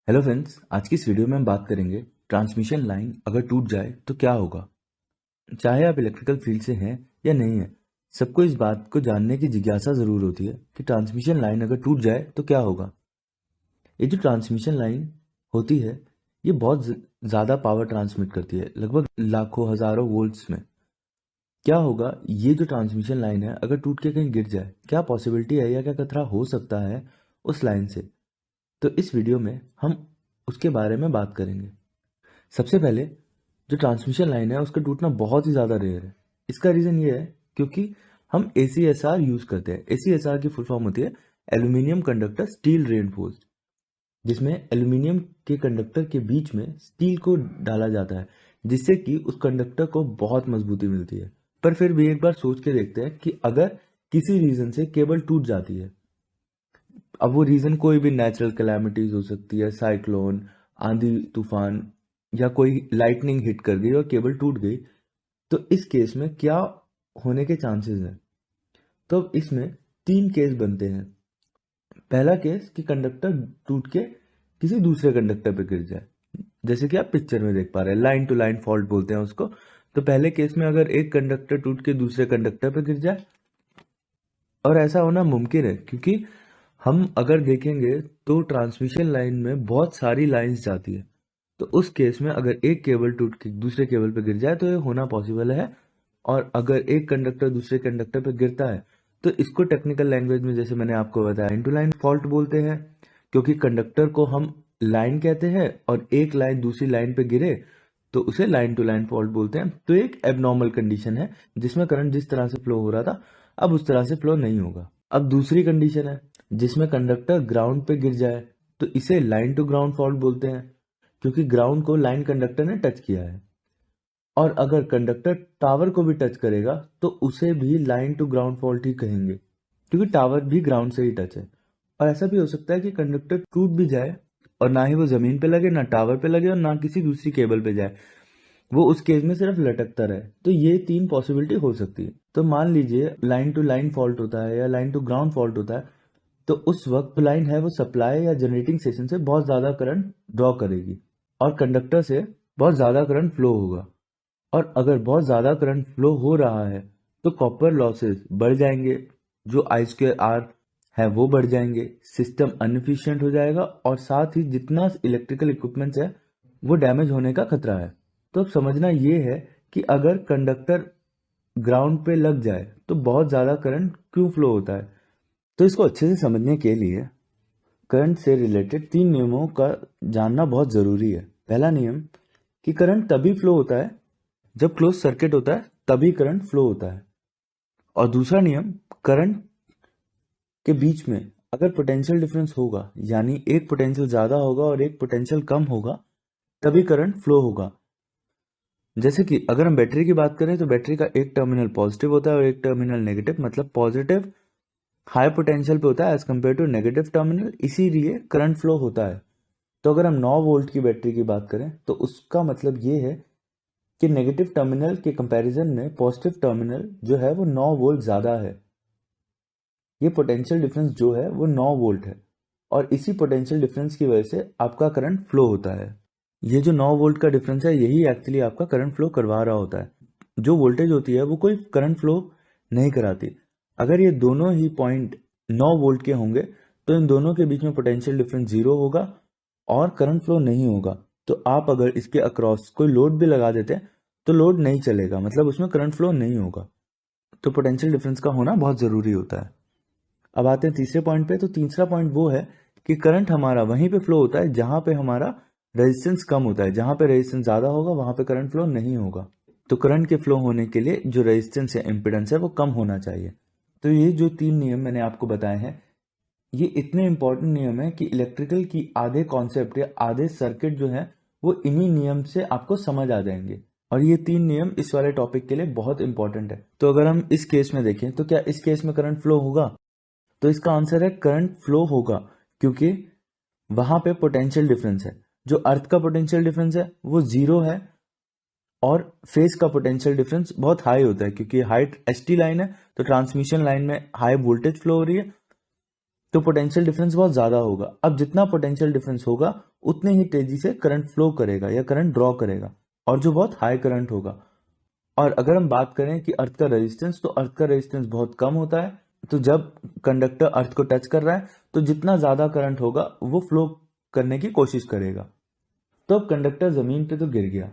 Hello friends, आज की इस वीडियो में हम बात करेंगे ट्रांसमिशन लाइन अगर टूट जाए तो क्या होगा। चाहे आप इलेक्ट्रिकल फील्ड से हैं या नहीं है, सबको इस बात को जानने की जिज्ञासा जरूर होती है कि ट्रांसमिशन लाइन अगर टूट जाए तो क्या होगा। ये जो ट्रांसमिशन लाइन होती है, ये बहुत ज़्यादा पावर ट्रांसमिट करती है, लगभग लाखों हज़ारों वोल्ट्स में। क्या होगा, ये जो ट्रांसमिशन लाइन है अगर टूट के कहीं गिर जाए, क्या पॉसिबिलिटी है या क्या खतरा हो सकता है उस लाइन से। तो इस वीडियो में हम उसके बारे में बात करेंगे। सबसे पहले, जो ट्रांसमिशन लाइन है उसका टूटना बहुत ही ज़्यादा रेयर है। इसका रीज़न ये है क्योंकि हम ACSR यूज़ करते हैं। ACSR की फुल फॉर्म होती है एल्यूमिनियम कंडक्टर स्टील रेनफोर्स्ड, जिसमें एल्यूमिनियम के कंडक्टर के बीच में स्टील को डाला जाता है, जिससे कि उस कंडक्टर को बहुत मजबूती मिलती है। पर फिर भी एक बार सोच के देखते हैं कि अगर किसी रीज़न से केबल टूट जाती है, अब वो रीज़न कोई भी नेचुरल कैलामिटीज हो सकती है, साइक्लोन, आंधी तूफान, या कोई लाइटनिंग हिट कर गई और केबल टूट गई, तो इस केस में क्या होने के चांसेस हैं। तो अब इसमें तीन केस बनते हैं। पहला केस कि कंडक्टर टूट के किसी दूसरे कंडक्टर पे गिर जाए, जैसे कि आप पिक्चर में देख पा रहे हैं, लाइन टू लाइन फॉल्ट बोलते हैं उसको। तो पहले केस में अगर एक कंडक्टर टूट के दूसरे कंडक्टर पे गिर जाए, और ऐसा होना मुमकिन है क्योंकि हम अगर देखेंगे तो ट्रांसमिशन लाइन में बहुत सारी लाइंस जाती है। तो उस केस में अगर एक केबल टूट के दूसरे केबल पे गिर जाए तो ये होना पॉसिबल है। और अगर एक कंडक्टर दूसरे कंडक्टर पे गिरता है तो इसको टेक्निकल लैंग्वेज में, जैसे मैंने आपको बताया, लाइन टू लाइन फॉल्ट बोलते हैं, क्योंकि कंडक्टर को हम लाइन कहते हैं और एक लाइन दूसरी लाइन पे गिरे तो उसे लाइन टू लाइन फॉल्ट बोलते हैं। तो एक एबनॉर्मल कंडीशन है जिसमें करंट जिस तरह से फ्लो हो रहा था अब उस तरह से फ्लो नहीं होगा। अब दूसरी कंडीशन है जिसमें कंडक्टर ग्राउंड पे गिर जाए, तो इसे लाइन टू ग्राउंड फॉल्ट बोलते हैं, क्योंकि ग्राउंड को लाइन कंडक्टर ने टच किया है। और अगर कंडक्टर टावर को भी टच करेगा तो उसे भी लाइन टू ग्राउंड फॉल्ट ही कहेंगे, क्योंकि टावर भी ग्राउंड से ही टच है। और ऐसा भी हो सकता है कि कंडक्टर टूट भी जाए और ना ही वो जमीन पे लगे, ना टावर पे लगे और ना किसी दूसरी केबल पे जाए, वो उस केस में सिर्फ लटकता रहे। तो ये तीन पॉसिबिलिटी हो सकती है। तो मान लीजिए लाइन टू लाइन फॉल्ट होता है या लाइन टू ग्राउंड फॉल्ट होता है, तो उस वक्त लाइन है वो सप्लाई या जनरेटिंग स्टेशन से बहुत ज़्यादा करंट ड्रॉ करेगी और कंडक्टर से बहुत ज़्यादा करंट फ्लो होगा। और अगर बहुत ज़्यादा करंट फ्लो हो रहा है तो कॉपर लॉसेस बढ़ जाएंगे, जो I2R है वो बढ़ जाएंगे, सिस्टम अनएफिशिएंट हो जाएगा और साथ ही जितना इलेक्ट्रिकल इक्विपमेंट्स है वो डैमेज होने का खतरा है। तो अब समझना ये है कि अगर कंडक्टर ग्राउंड पे लग जाए तो बहुत ज़्यादा करंट क्यों फ्लो होता है। तो इसको अच्छे से समझने के लिए करंट से रिलेटेड तीन नियमों का जानना बहुत ज़रूरी है। पहला नियम कि करंट तभी फ्लो होता है जब क्लोज सर्किट होता है, तभी करंट फ्लो होता है। और दूसरा नियम, करंट के बीच में अगर पोटेंशियल डिफरेंस होगा, यानी एक पोटेंशियल ज़्यादा होगा और एक पोटेंशियल कम होगा, तभी करंट फ्लो होगा। जैसे कि अगर हम बैटरी की बात करें तो बैटरी का एक टर्मिनल पॉजिटिव होता है और एक टर्मिनल नेगेटिव, मतलब पॉजिटिव हाई पोटेंशियल पे होता है as compare to negative terminal, इसीलिए करंट फ्लो होता है। तो अगर हम 9 वोल्ट की बैटरी की बात करें तो उसका मतलब ये है कि नेगेटिव टर्मिनल के कंपैरिजन में पॉजिटिव टर्मिनल जो है वो 9 वोल्ट ज़्यादा है। ये पोटेंशियल डिफरेंस जो है वो 9 वोल्ट है और इसी पोटेंशियल डिफरेंस की वजह से आपका करंट फ्लो होता है। ये जो 9 वोल्ट का डिफरेंस है यही एक्चुअली आपका करंट फ्लो करवा रहा होता है। जो वोल्टेज होती है वो कोई करंट फ्लो नहीं कराती। अगर ये दोनों ही पॉइंट 9 वोल्ट के होंगे तो इन दोनों के बीच में पोटेंशियल डिफरेंस जीरो होगा और करंट फ्लो नहीं होगा। तो आप अगर इसके अक्रॉस कोई लोड भी लगा देते हैं तो लोड नहीं चलेगा, मतलब उसमें करंट फ्लो नहीं होगा। तो पोटेंशियल डिफरेंस का होना बहुत ज़रूरी होता है। अब आते हैं तीसरे पॉइंट पे। तो तीसरा पॉइंट वो है कि करंट हमारा वहीं पे फ्लो होता है जहां पे हमारा रेजिस्टेंस कम होता है। जहां पे रेजिस्टेंस ज़्यादा होगा वहां पे करंट फ्लो नहीं होगा। तो करंट के फ्लो होने के लिए जो रेजिस्टेंस या इम्पिडेंस है वो कम होना चाहिए। तो ये जो तीन नियम मैंने आपको बताए हैं, ये इतने इंपॉर्टेंट नियम है कि इलेक्ट्रिकल की आधे कॉन्सेप्ट या आधे सर्किट जो है वो इन्हीं नियम से आपको समझ आ जाएंगे। और ये तीन नियम इस वाले टॉपिक के लिए बहुत इंपॉर्टेंट है। तो अगर हम इस केस में देखें तो क्या इस केस में करंट फ्लो होगा? तो इसका आंसर है करंट फ्लो होगा, क्योंकि वहां पे पोटेंशियल डिफरेंस है। जो अर्थ का पोटेंशियल डिफरेंस है वो जीरो है और फेज का पोटेंशियल डिफरेंस बहुत हाई होता है, क्योंकि हाई ST लाइन है तो ट्रांसमिशन लाइन में हाई वोल्टेज फ्लो हो रही है तो पोटेंशियल डिफरेंस बहुत ज़्यादा होगा। अब जितना पोटेंशियल डिफरेंस होगा उतने ही तेजी से करंट फ्लो करेगा या करंट ड्रॉ करेगा, और जो बहुत हाई करंट होगा। और अगर हम बात करें कि अर्थ का रेजिस्टेंस, तो अर्थ का रेजिस्टेंस बहुत कम होता है। तो जब कंडक्टर अर्थ को टच कर रहा है तो जितना ज़्यादा करंट होगा वो फ्लो करने की कोशिश करेगा। तो अब कंडक्टर ज़मीन पे तो गिर गया।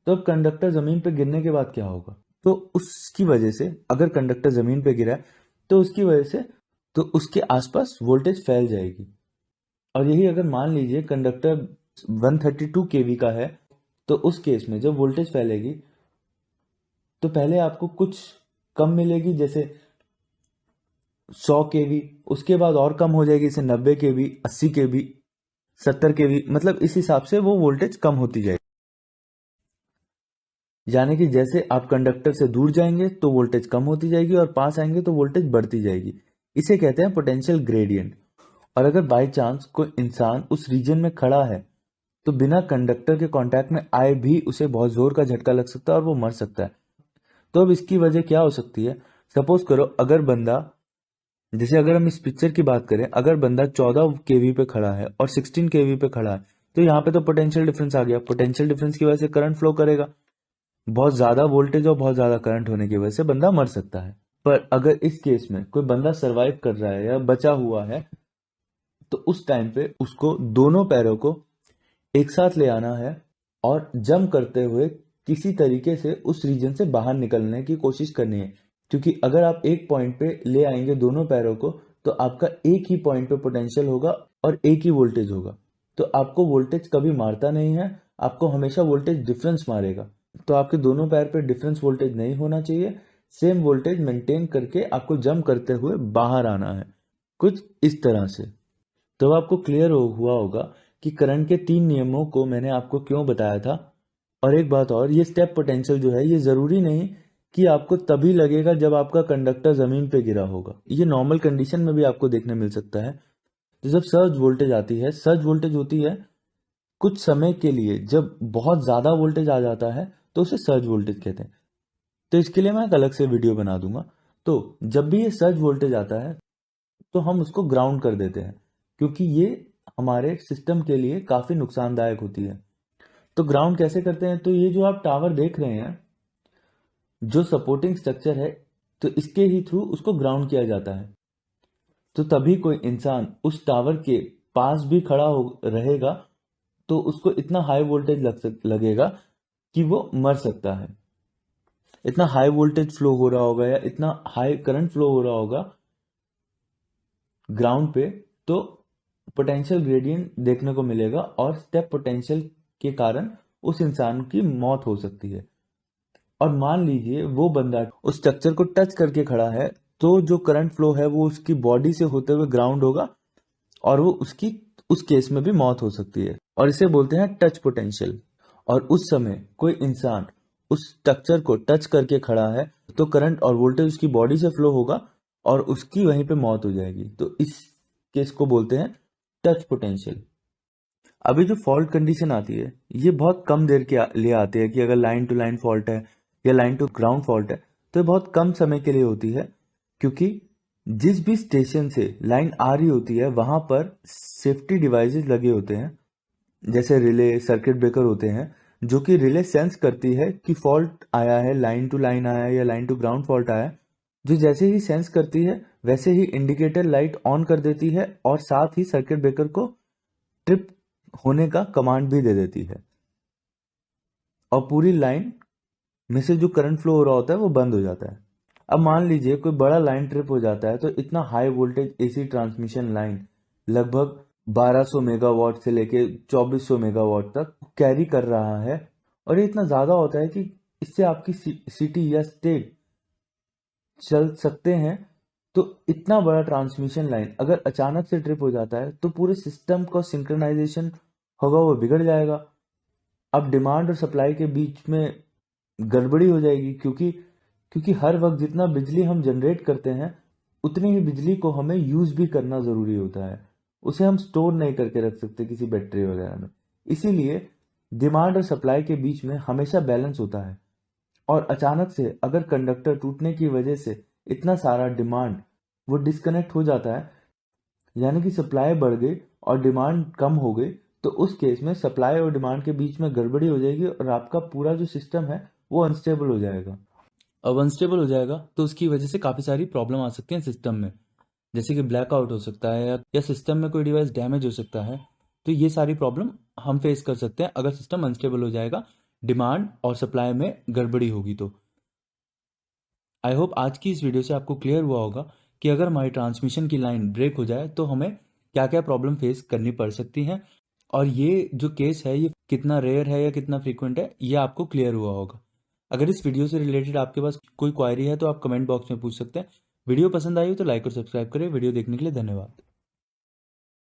तो अब कंडक्टर ज़मीन पे गिरने के बाद क्या होगा? तो उसकी वजह से, अगर कंडक्टर ज़मीन पे गिरा है तो उसकी वजह से तो उसके आसपास वोल्टेज फैल जाएगी। और यही अगर मान लीजिए कंडक्टर 132 केवी का है, तो उस केस में जब वोल्टेज फैलेगी तो पहले आपको कुछ कम मिलेगी, जैसे 100 केवी, उसके बाद और कम हो जाएगी, जैसे 90 केवी, 80 केवी, 70 केवी, मतलब इस हिसाब से वो वोल्टेज कम होती जाएगी। यानी कि जैसे आप कंडक्टर से दूर जाएंगे तो वोल्टेज कम होती जाएगी और पास आएंगे तो वोल्टेज बढ़ती जाएगी। इसे कहते हैं पोटेंशियल ग्रेडियंट। और अगर बाई चांस कोई इंसान उस रीजन में खड़ा है तो बिना कंडक्टर के कांटेक्ट में आए भी उसे बहुत जोर का झटका लग सकता है और वो मर सकता है। तो अब इसकी वजह क्या हो सकती है? सपोज करो अगर बंदा, जैसे अगर हम इस पिक्चर की बात करें, अगर बंदा 14 केवी पे खड़ा है और 16 केवी पे खड़ा है, तो यहाँ पे तो पोटेंशियल डिफरेंस आ गया। पोटेंशियल डिफरेंस की वजह से करंट फ्लो करेगा, बहुत ज्यादा वोल्टेज और बहुत ज्यादा करंट होने की वजह से बंदा मर सकता है। पर अगर इस केस में कोई बंदा सरवाइव कर रहा है या बचा हुआ है, तो उस टाइम पे उसको दोनों पैरों को एक साथ ले आना है और जंप करते हुए किसी तरीके से उस रीजन से बाहर निकलने की कोशिश करनी है। क्योंकि अगर आप एक पॉइंट पे ले आएंगे दोनों पैरों को, तो आपका एक ही पॉइंट पे पोटेंशियल होगा और एक ही वोल्टेज होगा। तो आपको वोल्टेज कभी मारता नहीं है, आपको हमेशा वोल्टेज डिफरेंस मारेगा। तो आपके दोनों पैर पे डिफरेंस वोल्टेज नहीं होना चाहिए, सेम वोल्टेज मेंटेन करके आपको जंप करते हुए बाहर आना है, कुछ इस तरह से। तो आपको क्लियर हुआ होगा कि करंट के 3 नियमों को मैंने आपको क्यों बताया था। और एक बात और, ये स्टेप पोटेंशियल जो है ये ज़रूरी नहीं कि आपको तभी लगेगा जब आपका कंडक्टर ज़मीन पे गिरा होगा। ये नॉर्मल कंडीशन में भी आपको देखने मिल सकता है। तो जब सर्ज वोल्टेज आती है, सर्ज वोल्टेज होती है कुछ समय के लिए, जब बहुत ज़्यादा वोल्टेज आ जाता है तो उसे सर्ज वोल्टेज कहते हैं। तो इसके लिए मैं एक अलग से वीडियो बना दूंगा। तो जब भी ये सर्ज वोल्टेज आता है तो हम उसको ग्राउंड कर देते हैं, क्योंकि ये हमारे सिस्टम के लिए काफ़ी नुकसानदायक होती है। तो ग्राउंड कैसे करते हैं? तो ये जो आप टावर देख रहे हैं, जो सपोर्टिंग स्ट्रक्चर है, तो इसके ही थ्रू उसको ग्राउंड किया जाता है। तो तभी कोई इंसान उस टावर के पास भी खड़ा हो रहेगा तो उसको इतना हाई वोल्टेज लगेगा कि वो मर सकता है। इतना हाई वोल्टेज फ्लो हो रहा होगा या इतना हाई करंट फ्लो हो रहा होगा ग्राउंड पे, तो पोटेंशियल ग्रेडियंट देखने को मिलेगा और स्टेप पोटेंशियल के कारण उस इंसान की मौत हो सकती है। और मान लीजिए वो बंदा उस स्ट्रक्चर को टच करके खड़ा है, तो जो करंट फ्लो है वो उसकी बॉडी से होते हुए ग्राउंड होगा और वो उसकी उस केस में भी मौत हो सकती है, और इसे बोलते हैं टच पोटेंशियल। और उस समय कोई इंसान उस स्ट्रक्चर को टच करके खड़ा है तो करंट और वोल्टेज उसकी बॉडी से फ्लो होगा और उसकी वहीं पे मौत हो जाएगी। तो इस केस को बोलते हैं टच पोटेंशियल। अभी जो फॉल्ट कंडीशन आती है ये बहुत कम देर के लिए आती है, कि अगर लाइन टू लाइन फॉल्ट है या लाइन टू ग्राउंड फॉल्ट है तो ये बहुत कम समय के लिए होती है। क्योंकि जिस भी स्टेशन से लाइन आ रही होती है वहां पर सेफ्टी डिवाइसेस लगे होते हैं, जैसे रिले, सर्किट ब्रेकर होते हैं, जो कि रिले सेंस करती है कि फॉल्ट आया है, लाइन टू लाइन आया है या लाइन टू ग्राउंड फॉल्ट आया है। जो जैसे ही सेंस करती है वैसे ही इंडिकेटर लाइट ऑन कर देती है और साथ ही सर्किट ब्रेकर को ट्रिप होने का कमांड भी दे देती है, और पूरी लाइन में से जो करंट फ्लो हो रहा होता है वो बंद हो जाता है। अब मान लीजिए कोई बड़ा लाइन ट्रिप हो जाता है, तो इतना high voltage AC transmission line लगभग 1200 मेगावाट से लेके 2400 मेगावाट तक कैरी कर रहा है, और ये इतना ज़्यादा होता है कि इससे आपकी सिटी या स्टेट चल सकते हैं। तो इतना बड़ा ट्रांसमिशन लाइन अगर अचानक से ट्रिप हो जाता है तो पूरे सिस्टम का सिंक्रोनाइजेशन होगा वो बिगड़ जाएगा। अब डिमांड और सप्लाई के बीच में गड़बड़ी हो जाएगी, क्योंकि क्योंकि हर वक्त जितना बिजली हम जनरेट करते हैं उतनी ही बिजली को हमें यूज भी करना जरूरी होता है। उसे हम स्टोर नहीं करके रख सकते किसी बैटरी वगैरह में। इसीलिए डिमांड और सप्लाई के बीच में हमेशा बैलेंस होता है, और अचानक से अगर कंडक्टर टूटने की वजह से इतना सारा डिमांड वो डिस्कनेक्ट हो जाता है, यानी कि सप्लाई बढ़ गई और डिमांड कम हो गई, तो उस केस में सप्लाई और डिमांड के बीच में गड़बड़ी हो जाएगी और आपका पूरा जो सिस्टम है वो अनस्टेबल हो जाएगा। अब अनस्टेबल हो जाएगा तो उसकी वजह से काफ़ी सारी प्रॉब्लम आ सकती हैं सिस्टम में, जैसे कि ब्लैकआउट हो सकता है या सिस्टम में कोई डिवाइस डैमेज हो सकता है। तो ये सारी प्रॉब्लम हम फेस कर सकते हैं अगर सिस्टम अनस्टेबल हो जाएगा, डिमांड और सप्लाई में गड़बड़ी होगी तो। आई होप आज की इस वीडियो से आपको क्लियर हुआ होगा कि अगर हमारी ट्रांसमिशन की लाइन ब्रेक हो जाए तो हमें क्या क्या प्रॉब्लम फेस करनी पड़ सकती हैं, और ये जो केस है ये कितना रेयर है या कितना फ्रीक्वेंट है ये आपको क्लियर हुआ होगा। अगर इस वीडियो से रिलेटेड आपके पास कोई क्वायरी है तो आप कमेंट बॉक्स में पूछ सकते हैं। वीडियो पसंद आई हो तो लाइक और सब्सक्राइब करें। वीडियो देखने के लिए धन्यवाद।